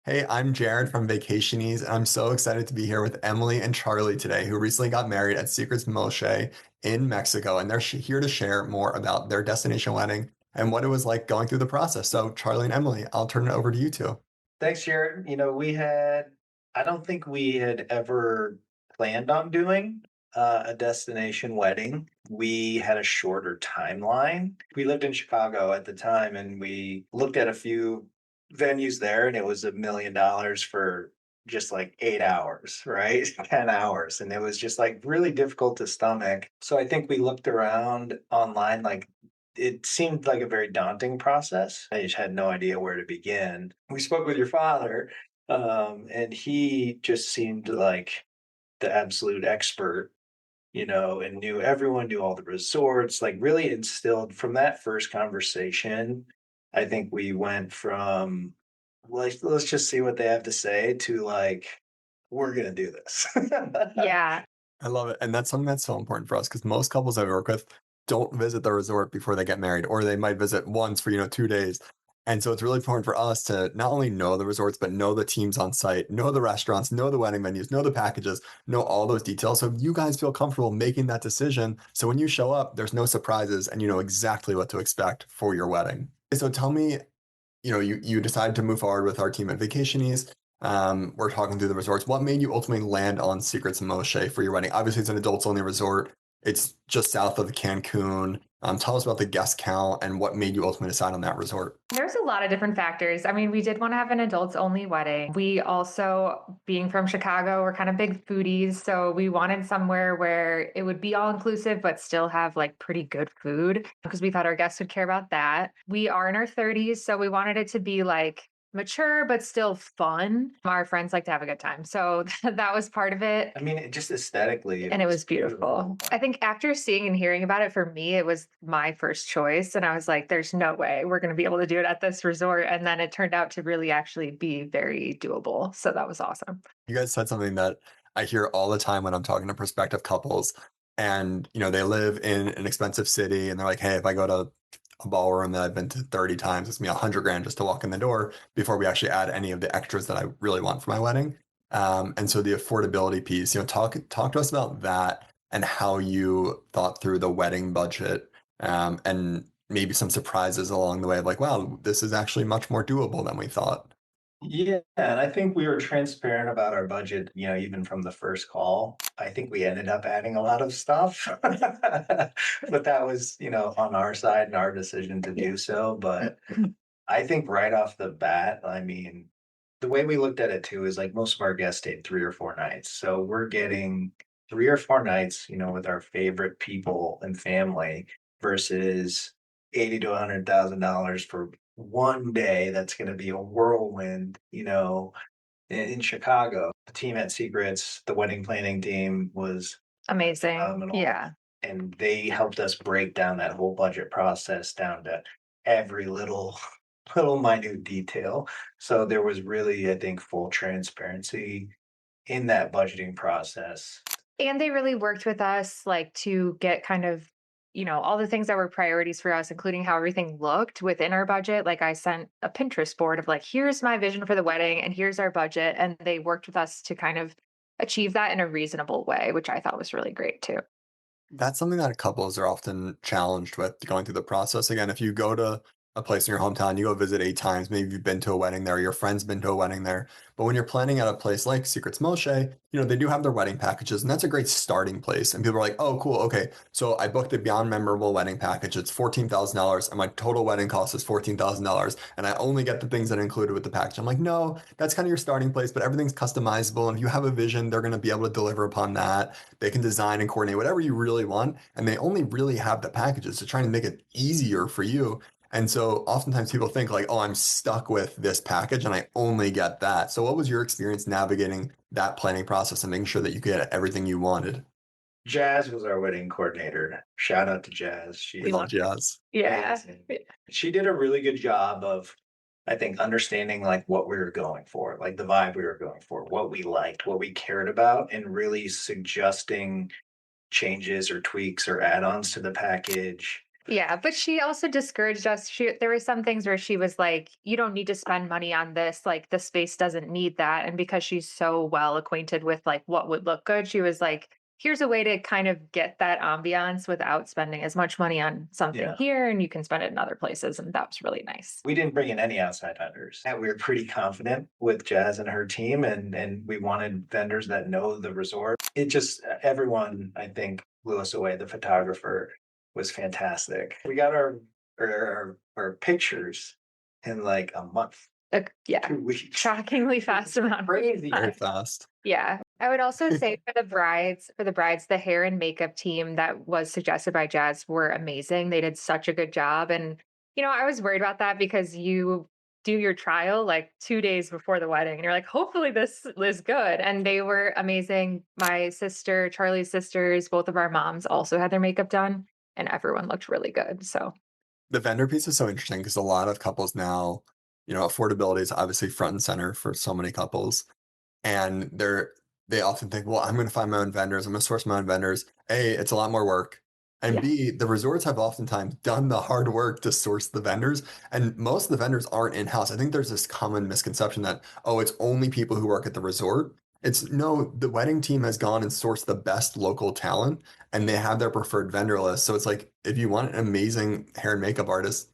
Hey, I'm Jared from Vacationeeze, and I'm so excited to be here with Emily and Charlie today, who recently got married at Secrets Moxché in Mexico, and they're here to share more about their destination wedding and what it was like going through the process. So, Charlie and Emily, I'll turn it over to you two. Thanks, Jared. I don't think we had ever planned on doing a destination wedding. We had a shorter timeline. We lived in Chicago at the time and we looked at a few venues there, and it was $1 million for just like 8 hours, right? 10 hours. And it was just like really difficult to stomach. So I think we looked around online, like it seemed like a very daunting process. I just had no idea where to begin. We spoke with your father, and he just seemed like the absolute expert, and knew everyone, knew all the resorts, like really instilled from that first conversation. I think we went from like, let's just see what they have to say to like, we're going to do this. Yeah. I love it. And that's something that's so important for us because most couples I work with don't visit the resort before they get married, or they might visit once for, 2 days. And so it's really important for us to not only know the resorts, but know the teams on site, know the restaurants, know the wedding venues, know the packages, know all those details. So you guys feel comfortable making that decision. So when you show up, there's no surprises and you know exactly what to expect for your wedding. So tell me, you decided to move forward with our team at Vacationeeze. We're talking through the resorts. What made you ultimately land on Secrets Moxché for your wedding? Obviously, it's an adults only resort. It's just south of Cancun. Tell us about the guest count and what made you ultimately decide on that resort. There's a lot of different factors. I mean, we did want to have an adults only wedding. We also, being from Chicago, we're kind of big foodies. So we wanted somewhere where it would be all inclusive, but still have like pretty good food because we thought our guests would care about that. We are in our 30s. So we wanted it to be like mature, but still fun. Our friends like to have a good time. So that was part of it. I mean, just aesthetically, it And it was was beautiful. beautiful. I think after seeing and hearing about it, for me, it was my first choice. And I was like, there's no way we're going to be able to do it at this resort. And then it turned out to really actually be very doable. So that was awesome. You guys said something that I hear all the time when I'm talking to prospective couples, and they live in an expensive city, and they're like, "Hey, if I go to a ballroom that I've been to 30 times, it's me 100 grand just to walk in the door before we actually add any of the extras that I really want for my wedding." And so the affordability piece, talk to us about that and how you thought through the wedding budget, and maybe some surprises along the way of like, wow, this is actually much more doable than we thought. Yeah, and I think we were transparent about our budget, even from the first call. I think we ended up adding a lot of stuff, but that was, on our side and our decision to do so. But I think right off the bat, I mean, the way we looked at it too is like most of our guests stayed 3 or 4 nights. So we're getting 3 or 4 nights, with our favorite people and family versus 80 to $100,000 for one day that's going to be a whirlwind, in Chicago. The team at Secrets, the wedding planning team was Amazing. phenomenal. Yeah. And they helped us break down that whole budget process down to every little little minute detail. So there was really, I think, full transparency in that budgeting process. And they really worked with us like to get kind of, all the things that were priorities for us, including how everything looked within our budget. Like I sent a Pinterest board of like, here's my vision for the wedding and here's our budget. And they worked with us to kind of achieve that in a reasonable way, which I thought was really great too. That's something that couples are often challenged with going through the process. Again, if you go to a place in your hometown, you go visit 8 times, maybe you've been to a wedding there, your friend's been to a wedding there. But when you're planning at a place like Secrets Moxché, they do have their wedding packages, and that's a great starting place. And people are like, oh, cool, okay. So I booked the Beyond Memorable wedding package. It's $14,000, and my total wedding cost is $14,000, and I only get the things that are included with the package. I'm like, no, that's kind of your starting place, but everything's customizable. And if you have a vision, they're going to be able to deliver upon that. They can design and coordinate whatever you really want, and they only really have the packages to try and make it easier for you. And so oftentimes people think like, oh, I'm stuck with this package and I only get that. So what was your experience navigating that planning process and making sure that you get everything you wanted? Jazz was our wedding coordinator. Shout out to Jazz. We She's love jazz. Yeah. amazing. She did a really good job of, I think, understanding like what we were going for, like the vibe we were going for, what we liked, what we cared about, and really suggesting changes or tweaks or add-ons to the package Yeah, but she also discouraged us. There were some things where she was like, "You don't need to spend money on this. Like the space doesn't need that." And because she's so well acquainted with like what would look good, she was like, "Here's a way to kind of get that ambiance without spending as much money on something Yeah. here, and you can spend it in other places." And that was really nice. We didn't bring in any outside vendors. And we were pretty confident with Jazz and her team, and we wanted vendors that know the resort. It just everyone, I think, blew us away. The photographer was fantastic. We got our pictures in like a month, Yeah, 2 weeks. shockingly fast amount of Crazy. Very time. fast. Yeah. I would also say for the brides, the hair and makeup team that was suggested by Jazz were amazing. They did such a good job. And, I was worried about that because you do your trial like 2 days before the wedding and you're like, hopefully this is good. And they were amazing. My sister, Charlie's sisters, both of our moms also had their makeup done and everyone looked really good. So The vendor piece is so interesting because a lot of couples now, affordability is obviously front and center for so many couples. And they often think, well, I'm going to find my own vendors. I'm going to source my own vendors. A, it's a lot more work. And yeah. B, the resorts have oftentimes done the hard work to source the vendors. And most of the vendors aren't in-house. I think there's this common misconception that, oh, it's only people who work at the resort. It's no, the wedding team has gone and sourced the best local talent and they have their preferred vendor list. So it's like, if you want an amazing hair and makeup artist,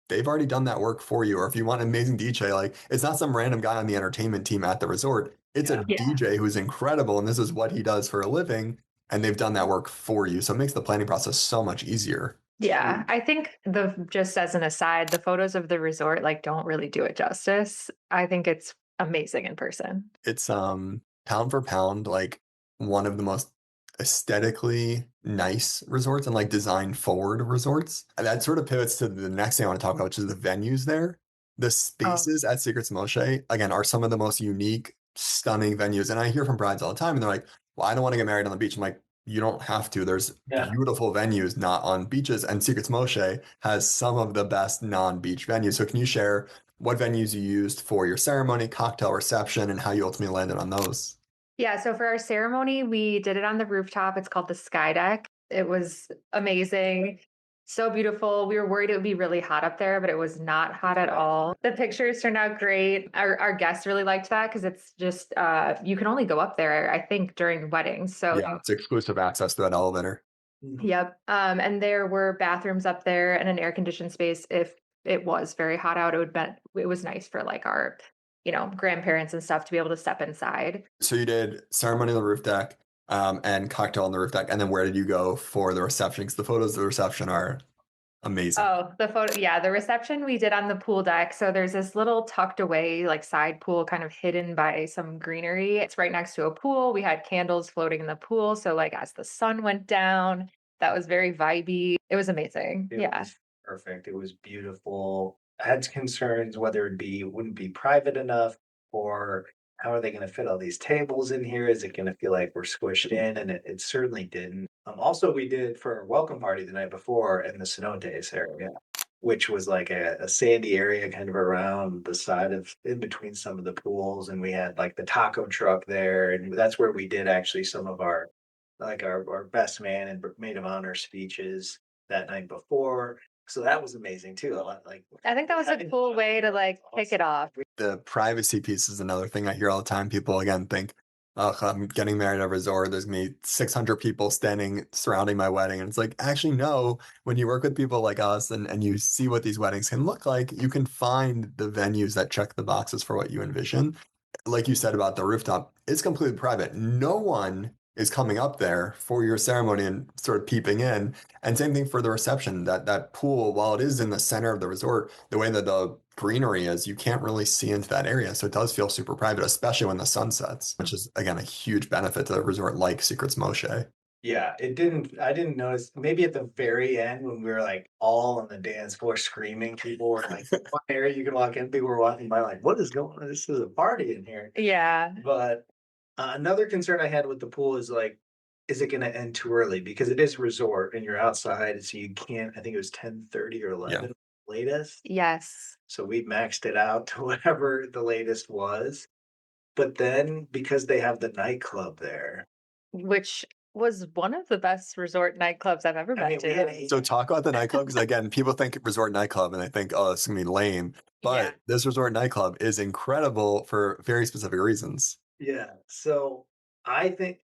they've already done that work for you. Or if you want an amazing DJ, like it's not some random guy on the entertainment team at the resort. It's a Yeah. Yeah. DJ who's incredible and this is what he does for a living. And they've done that work for you. So it makes the planning process so much easier. Yeah, I think just as an aside, the photos of the resort like don't really do it justice. I think it's amazing in person. It's pound for pound, like one of the most aesthetically nice resorts and like design forward resorts. And that sort of pivots to the next thing I want to talk about, which is the venues there. The Oh, spaces at Secrets Moxché, again, are some of the most unique, stunning venues. And I hear from brides all the time, and they're like, well, I don't want to get married on the beach. I'm like, you don't have to. There's Yeah. beautiful venues not on beaches, and Secrets Moxché has some of the best non-beach venues. So can you share what venues you used for your ceremony, cocktail reception, and how you ultimately landed on those? yeah. So for our ceremony, we did it on the rooftop. It's called the Sky Deck. It was amazing. So beautiful. We were worried it would be really hot up there, but it was not hot at all. The pictures turned out great. Our guests really liked that because it's just you can only go up there, I think, during weddings. So Yeah, it's exclusive access to that elevator. yep. And there were bathrooms up there and an air conditioned space. If it was very hot out, it was nice for like our, grandparents and stuff to be able to step inside. So you did ceremony on the roof deck, and cocktail on the roof deck, and then where did you go for the reception? Because the photos of the reception are amazing. Oh, the photo, yeah, the reception we did on the pool deck. So there's this little tucked away, like side pool kind of hidden by some greenery. It's right next to a pool. We had candles floating in the pool. So like as the sun went down, that was very vibey. It was amazing. It Yeah. was perfect. It was beautiful. I had concerns whether it wouldn't be private enough, or how are they going to fit all these tables in here? Is it going to feel like we're squished in? And it certainly didn't. Also, we did for a welcome party the night before in the cenotes area, which was like a sandy area kind of around the side of in between some of the pools. And we had like the taco truck there. And that's where we did actually some of our best man and maid of honor speeches that night before. So that was amazing too. A lot like I think that was a cool way to like kick it off. The privacy piece is another thing I hear all the time. People again think, oh, I'm getting married at a resort. There's gonna be 600 people standing surrounding my wedding. And it's like, actually, no, when you work with people like us and you see what these weddings can look like, you can find the venues that check the boxes for what you envision. Like you said about the rooftop, it's completely private. No one is coming up there for your ceremony and sort of peeping in. And same thing for the reception. That pool, while it is in the center of the resort, the way that the greenery is, you can't really see into that area. So it does feel super private, especially when the sun sets, which is again a huge benefit to a resort like Secrets Moxché. Yeah, I didn't notice maybe at the very end when we were like all on the dance floor screaming, people were like, one area you can walk in, people were walking by like, what is going on? This is a party in here. Yeah. But another concern I had with the pool is like, is it going to end too early? Because it is a resort and you're outside, so you can't. I think it was 10:30 or Yeah. 11 latest. Yes. So we maxed it out to whatever the latest was. But then because they have the nightclub there, Which was one of the best resort nightclubs I've ever I been mean, we had to. So talk about the nightclub because again, people think resort nightclub and they think, oh, it's gonna be lame. Yeah. But this resort nightclub is incredible for very specific reasons. yeah. So I think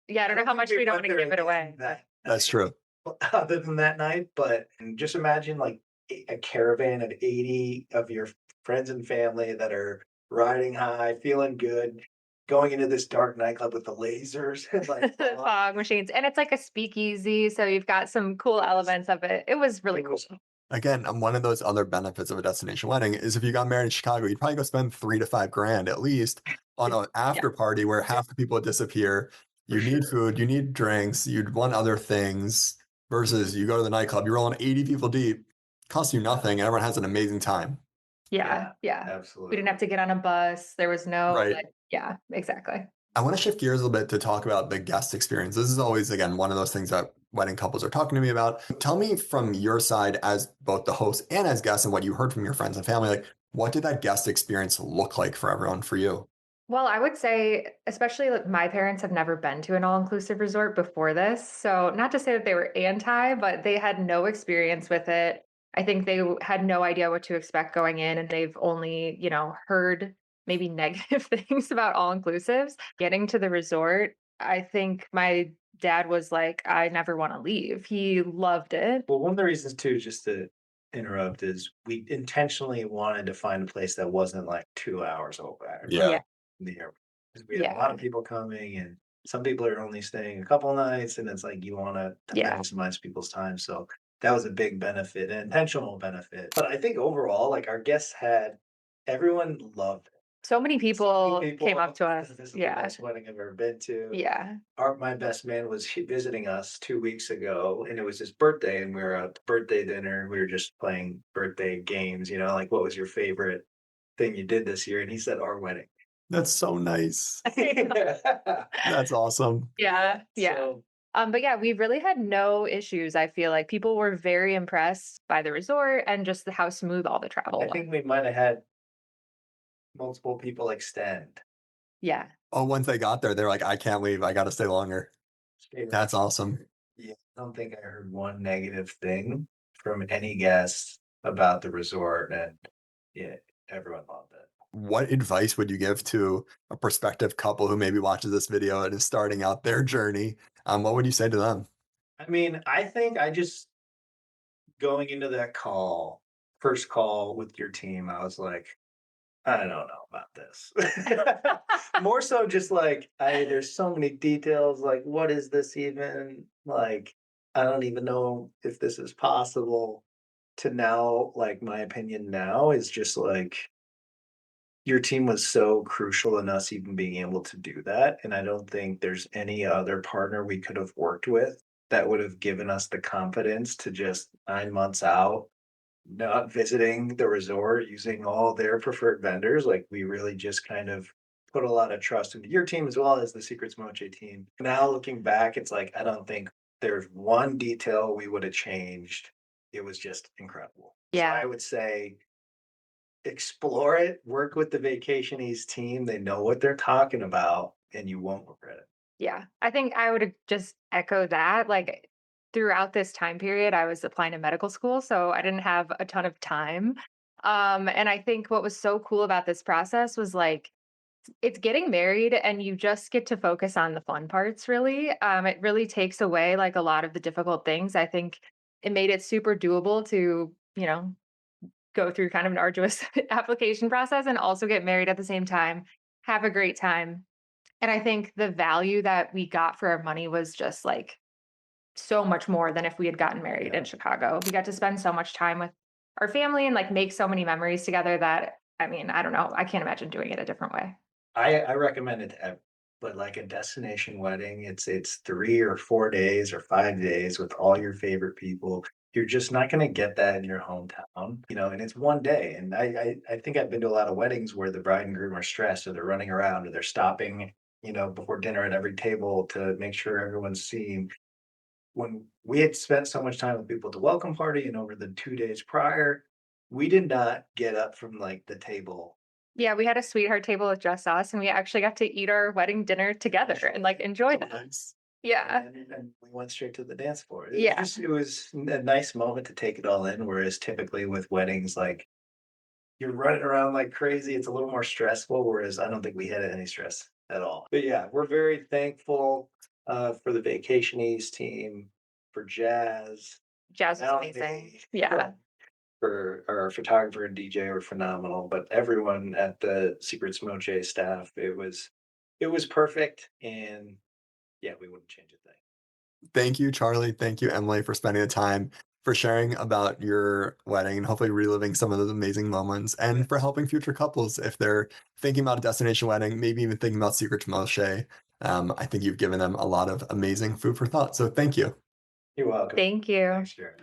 Yeah, I I don't know don't how think much we we don't went want to there give it again away, but that That's night, true. other than that night. But just imagine like a caravan of 80 of your friends and family that are riding high, feeling good, going into this dark nightclub with the lasers and like the fog machines. And it's like a speakeasy, so you've got some cool elements of it. It was really it cool. was Again, one of those other benefits of a destination wedding is if you got married in Chicago, you'd probably go spend 3 to 5 grand at least on an Yeah. after party where half the people would disappear. for You need sure. food, you need drinks, you'd want other things versus you go to the nightclub, you're rolling 80 people deep, costs you nothing, and everyone has an amazing time. Yeah. Yeah, Yeah. We didn't absolutely. have to get on a bus. There was no Right. like, yeah, exactly. I want to shift gears a little bit to talk about the guest experience. This is always, again, one of those things that wedding couples are talking to me about. Tell me from your side as both the host and as guests and what you heard from your friends and family, like what did that guest experience look like for everyone for you? Well, I would say, especially like my parents have never been to an all-inclusive resort before this. So, not to say that they were anti, but they had no experience with it. I think they had no idea what to expect going in, and they've only, heard maybe negative things about all-inclusives. Getting to the resort, I think my dad was like, I never want to leave. He loved it. Well, one of the reasons too, just to interrupt, is we intentionally wanted to find a place that wasn't like 2 hours away Yeah. Yeah. from the airport. Because we had a lot Yeah. of people coming and some people are only staying a couple nights and it's like you want to Yeah. maximize people's time. So that was a big benefit, an intentional benefit. But I think overall, like our guests had everyone loved it. So many So many people came up people, to us. this is the Yeah. best wedding I've ever been to. Yeah. My best man was visiting us 2 weeks ago, and it was his birthday, and we were at the birthday dinner. We were just playing birthday games, like what was your favorite thing you did this year? And he said our wedding. That's so nice. That's awesome. Yeah, yeah. So But yeah, we really had no issues. I feel like people were very impressed by the resort and just how smooth all the travel I was. think we might have had multiple people extend. Yeah, Oh, once they got there, they're like, I can't leave. I got to stay longer. Stay That's awesome. Yeah, I don't think I heard one negative thing from any guest about the resort, and yeah, everyone loved it. What advice would you give to a prospective couple who maybe watches this video and is starting out their journey? What would you say to them? I mean, I think I just going into that first call with your team, I was like, I don't know about this. More so just like there's so many details, like what is this even? Like, I don't even know if this is possible. To now, like my opinion now is just like your team was so crucial in us even being able to do that. And I don't think there's any other partner we could have worked with that would have given us the confidence to just 9 months out, not visiting the resort, using all their preferred vendors. Like we really just kind of put a lot of trust into your team as well as the Secrets Moxché team. Now looking back, it's like I don't think there's one detail we would have changed. It was just incredible. So yeah, I would say explore it, work with the Vacationeeze team. They know what they're talking about, and you won't regret it. yeah. I think I would just echo that. Like throughout this time period, I was applying to medical school, so I didn't have a ton of time. And I think what was so cool about this process was like it's getting married and you just get to focus on the fun parts really. It really takes away like a lot of the difficult things. I think it made it super doable to, go through kind of an arduous application process and also get married at the same time, have a great time. And I think the value that we got for our money was just like so much more than if we had gotten married Yeah. in Chicago. We got to spend so much time with our family and like make so many memories together that I mean, I don't know. I can't imagine doing it a different way. I recommend it to but like a destination wedding, it's 3 or 4 days or 5 days with all your favorite people. You're just not going to get that in your hometown, and it's one day. And I think I've been to a lot of weddings where the bride and groom are stressed or they're running around or they're stopping, before dinner at every table to make sure everyone's seen. When we had spent so much time with people at the welcome party and over the 2 days prior, we did not get up from like the table. Yeah, we had a sweetheart table with just us, and we actually got to eat our wedding dinner together and like enjoy So that. nice. Yeah. And we went straight to the dance floor. Yeah. It was a nice moment to take it all in, whereas typically with weddings, like, you're running around like crazy, it's a little more stressful, whereas I don't think we had any stress at all. But yeah, we're very thankful, for the Vacationeeze team, for Jazz, Jazz was amazing. Melanie, Yeah. for our photographer and DJ were phenomenal, but everyone at the Secrets Moxché staff, it was perfect, and yeah, we wouldn't change a thing. Thank you, Charlie. Thank you, Emily, for spending the time, for sharing about your wedding and hopefully reliving some of those amazing moments, and for Yes. helping future couples if they're thinking about a destination wedding, maybe even thinking about Secret Moxché. I think you've given them a lot of amazing food for thought. So thank you. You're welcome. Thank you. Thanks, Jared.